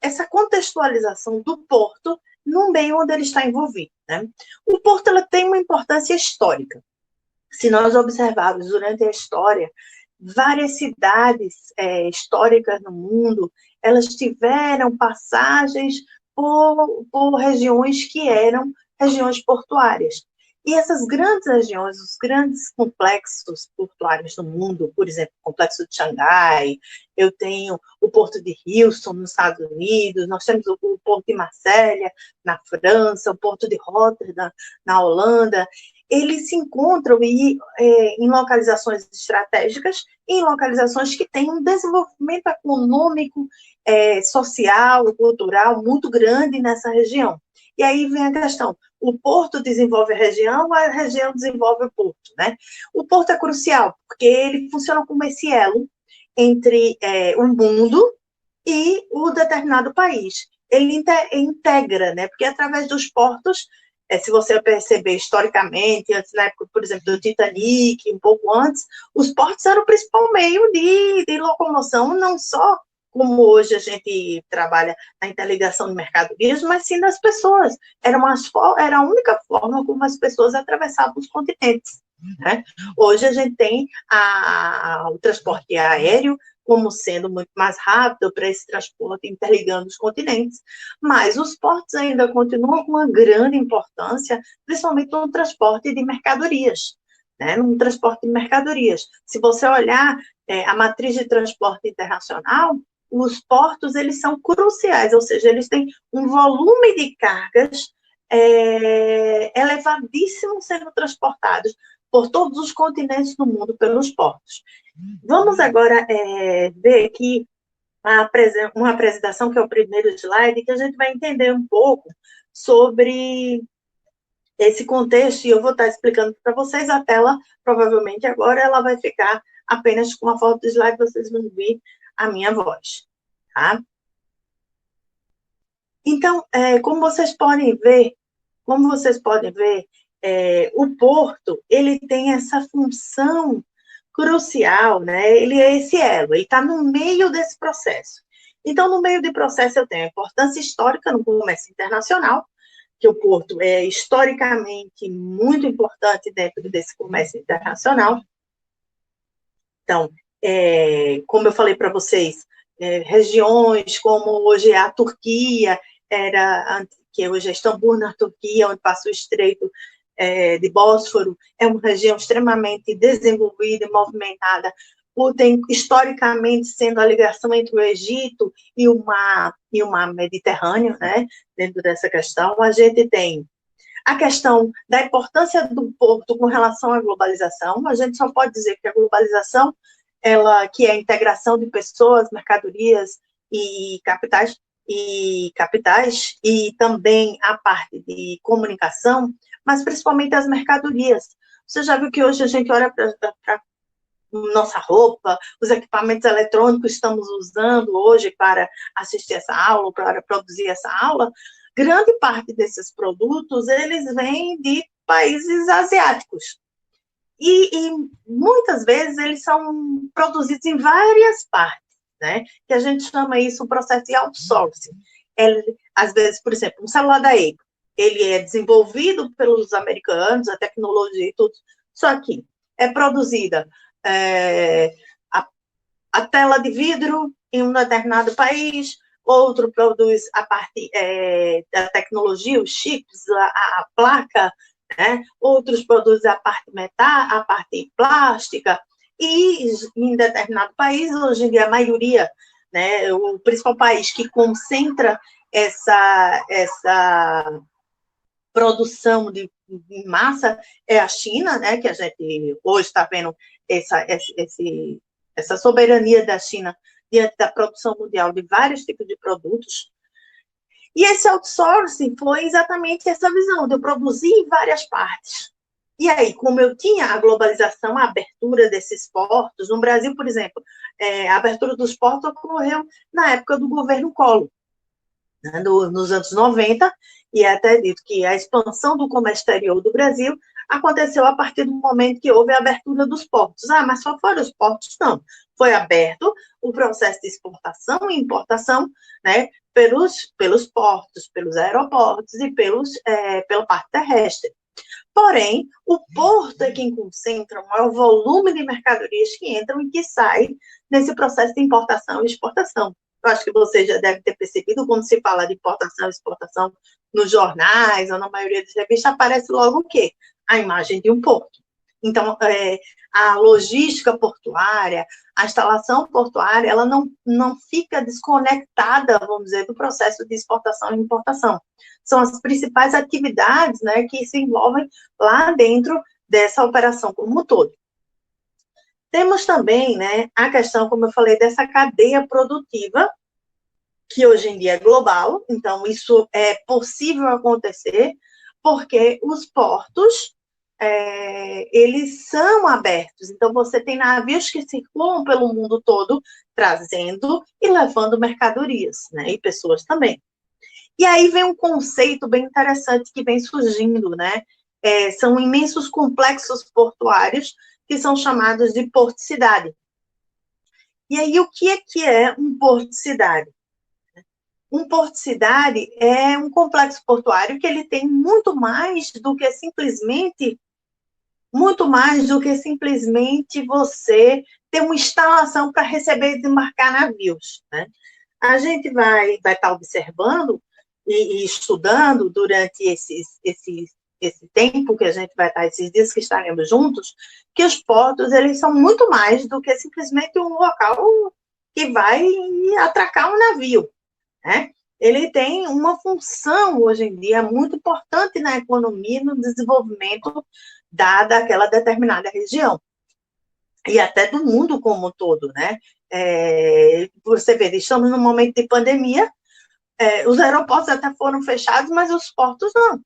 essa contextualização do porto no meio onde ele está envolvido, né? O porto ela tem uma importância histórica. Se nós observarmos durante a história, várias cidades históricas no mundo, elas tiveram passagens por regiões que eram regiões portuárias. E essas grandes regiões, os grandes complexos portuários do mundo, por exemplo, o complexo de Xangai, eu tenho o porto de Houston, nos Estados Unidos, nós temos o porto de Marselha, na França, o porto de Rotterdam, na Holanda, eles se encontram em localizações estratégicas, em localizações que têm um desenvolvimento econômico, social, cultural muito grande nessa região. E aí vem a questão, o porto desenvolve a região desenvolve o porto, né? O porto é crucial, porque ele funciona como esse elo entre o mundo e o determinado país. Ele integra, né? Porque através dos portos, se você perceber historicamente, antes, na época, por exemplo, do Titanic, um pouco antes, os portos eram o principal meio de locomoção, não só como hoje a gente trabalha na interligação de mercadorias, mas sim das pessoas. Era a única forma como as pessoas atravessavam os continentes, né? Hoje a gente tem o transporte aéreo como sendo muito mais rápido para esse transporte interligando os continentes, mas os portos ainda continuam com uma grande importância, principalmente no transporte de mercadorias, né? No transporte de mercadorias. Se você olhar a matriz de transporte internacional, os portos, eles são cruciais, ou seja, eles têm um volume de cargas elevadíssimo sendo transportados por todos os continentes do mundo pelos portos. Vamos agora ver aqui uma apresentação, que é o primeiro slide, que a gente vai entender um pouco sobre esse contexto, e eu vou estar explicando para vocês. A tela, provavelmente agora, ela vai ficar apenas com a foto do slide, vocês vão ver a minha voz, tá? Então, como vocês podem ver, o porto, ele tem essa função crucial, né? Ele é esse elo, ele está no meio desse processo. Então, no meio do processo, eu tenho a importância histórica no comércio internacional, que o porto é historicamente muito importante dentro desse comércio internacional. Então, como eu falei para vocês, regiões como hoje a Turquia, que hoje é Istambul, na Turquia, onde passa o Estreito de Bósforo, é uma região extremamente desenvolvida e movimentada, tem historicamente sendo a ligação entre o Egito e o mar Mediterrâneo, né? Dentro dessa questão, a gente tem a questão da importância do porto com relação à globalização. A gente só pode dizer que a globalização, que é a integração de pessoas, mercadorias e capitais, e também a parte de comunicação, mas principalmente as mercadorias. Você já viu que hoje a gente olha para nossa roupa, os equipamentos eletrônicos que estamos usando hoje para assistir essa aula, para produzir essa aula, grande parte desses produtos, eles vêm de países asiáticos. E muitas vezes eles são produzidos em várias partes, né? Que a gente chama isso o processo de outsourcing. Às vezes, por exemplo, um celular da Apple, ele é desenvolvido pelos americanos, a tecnologia e tudo, só que é produzida a tela de vidro em um determinado país, outro produz a parte da tecnologia, os chips, a placa, né? Outros produzem a parte metal, a parte plástica, e em determinado país, hoje em dia, a maioria, né, o principal país que concentra essa produção de massa é a China, né, que a gente hoje está vendo essa soberania da China diante da produção mundial de vários tipos de produtos. E esse outsourcing foi exatamente essa visão de eu produzir em várias partes. E aí, como eu tinha a globalização, a abertura desses portos, no Brasil, por exemplo, a abertura dos portos ocorreu na época do governo Collor, né, nos anos 90, e é até dito que a expansão do comércio exterior do Brasil aconteceu a partir do momento que houve a abertura dos portos. Ah, mas só foram os portos? Não. foi aberto o processo de exportação e importação, né, pelos portos, pelos aeroportos e pela parte terrestre. Porém, o porto é quem concentra o maior volume de mercadorias que entram e que saem nesse processo de importação e exportação. Eu acho que você já deve ter percebido, quando se fala de importação e exportação nos jornais ou na maioria das revistas, aparece logo o quê? A imagem de um porto. Então, a logística portuária, a instalação portuária, ela não fica desconectada, vamos dizer, do processo de exportação e importação. São as principais atividades, né, que se envolvem lá dentro dessa operação como um todo. Temos também, né, a questão, como eu falei, dessa cadeia produtiva, que hoje em dia é global, então isso é possível acontecer, porque os portos, eles são abertos, então você tem navios que circulam pelo mundo todo, trazendo e levando mercadorias, né, e pessoas também. E aí vem um conceito bem interessante que vem surgindo, né, são imensos complexos portuários, que são chamados de porto-cidade. E aí, o que é um porto-cidade? Um porto-cidade é um complexo portuário que ele tem muito mais do que simplesmente você ter uma instalação para receber e desembarcar navios, né? A gente vai estar observando e estudando durante esse tempo que a gente vai estar, esses dias que estaremos juntos, que os portos, eles são muito mais do que simplesmente um local que vai atracar um navio, né? Ele tem uma função, hoje em dia, muito importante na economia e no desenvolvimento daquela determinada região. E até do mundo como um todo, né? Você vê, estamos num momento de pandemia, os aeroportos até foram fechados, mas os portos não.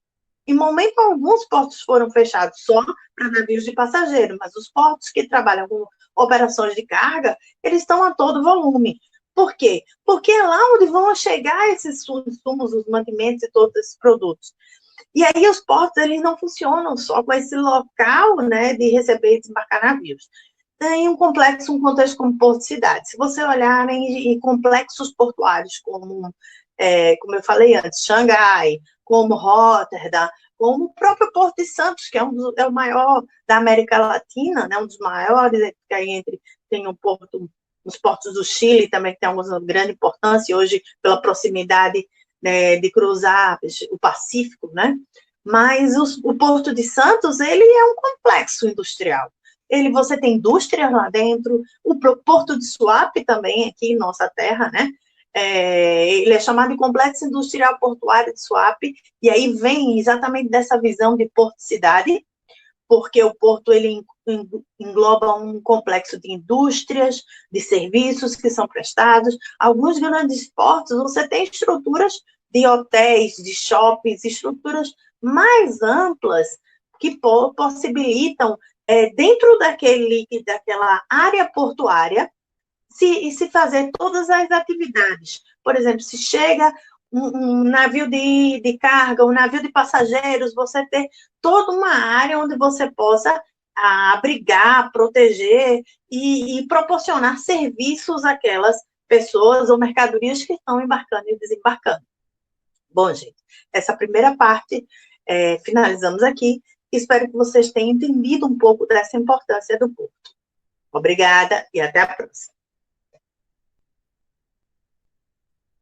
Em momento algum, os portos foram fechados só para navios de passageiro, mas os portos que trabalham com operações de carga, eles estão a todo volume. Por quê? Porque é lá onde vão chegar esses insumos, os mantimentos e todos esses produtos. E aí os portos, eles não funcionam só com esse local, né, de receber e desembarcar navios. Tem um contexto como porto-cidade. Se você olhar em complexos portuários, como eu falei antes, Xangai, como Rotterdam, como o próprio Porto de Santos, que é o maior da América Latina, né, um dos maiores, que aí tem os portos do Chile também, que tem uma grande importância hoje, pela proximidade, né, de cruzar o Pacífico, né? Mas o Porto de Santos, ele é um complexo industrial. Você tem indústrias lá dentro, o Porto de Suape também, aqui em nossa terra, né? Ele é chamado de Complexo Industrial Portuário de Suape, e aí vem exatamente dessa visão de porto-cidade, porque o porto ele engloba um complexo de indústrias, de serviços que são prestados. Alguns grandes portos, você tem estruturas de hotéis, de shoppings, estruturas mais amplas que possibilitam, dentro daquela área portuária, se fazer todas as atividades. Por exemplo, se chega um navio de carga, um navio de passageiros, você ter toda uma área onde você possa abrigar, proteger e proporcionar serviços àquelas pessoas ou mercadorias que estão embarcando e desembarcando. Bom, gente, essa primeira parte finalizamos aqui. Espero que vocês tenham entendido um pouco dessa importância do porto. Obrigada e até a próxima.